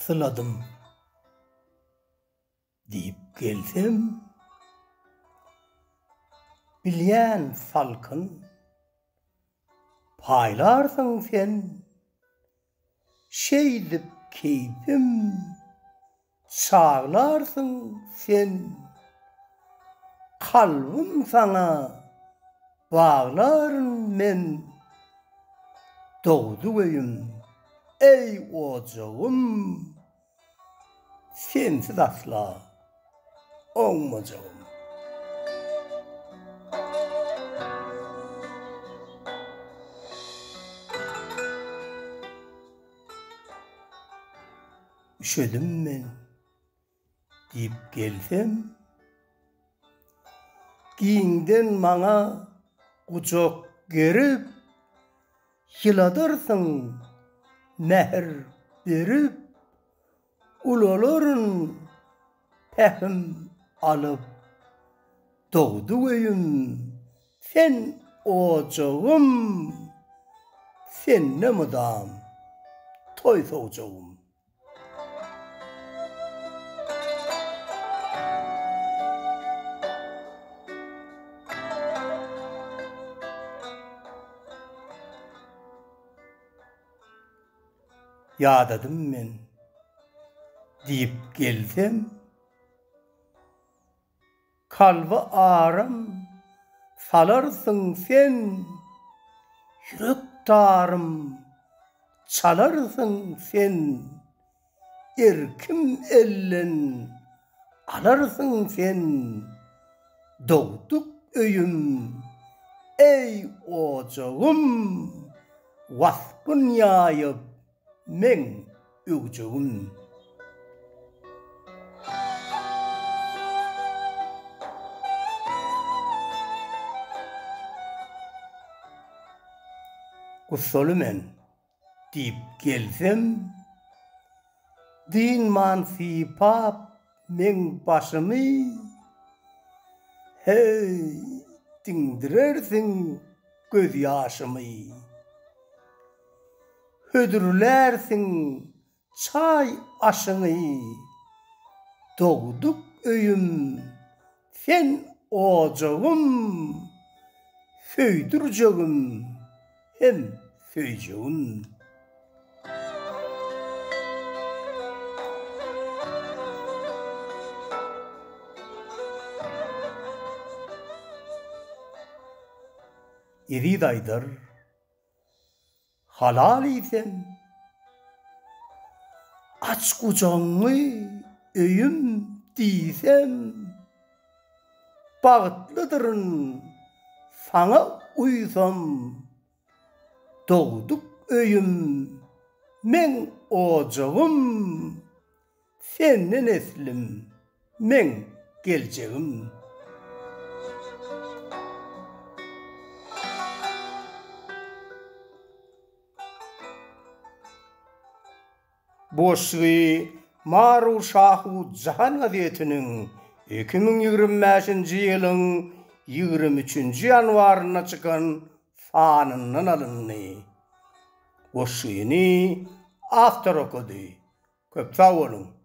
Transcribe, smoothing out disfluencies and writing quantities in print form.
sıladım deyip gelsem, bilyen salkın paylarsın sen, şeydip keyfim çağlarsın sen, kalbim sana bağlarım men, doğdu öyüm ey ocağım, sensiz asla olmayacağım. Üşedim men deyip gelsem, giyinden mana kucak gerip, yıladırsın mehr berip, ulaların pehim alıp, doğdu öyüm sen ocağım, sen ne mıdam toy soğucağım. Yadadım men deyip gelsem, kalbi ağrım salarsın sen, yürek tarım çalarsın sen, erkim ellen alarsın sen, doğduk öyüm ey ocağım, vasfın yayıp men ögücüğüm. Kusalı men deyip gelsem, din man sipap men başımı, hey dindirersin göz yaşımı, hödürlersin çay aşını, doğduk öyüm sen ocağım, söydüreceğim hem söyleyeceğim. Eri daydır, halal isen, aç kucağımı öyüm diysem, bağıtlıdırın sana uysam, doğduk öyüm men ocağım, senin neslim men geleceğim. Boşluğu Maru Şahu Cahan Hazretinin 2025 yılın 23 yanvarına çıkan fanından alındı. Boşluğunu after okudu. Köp sağ olun.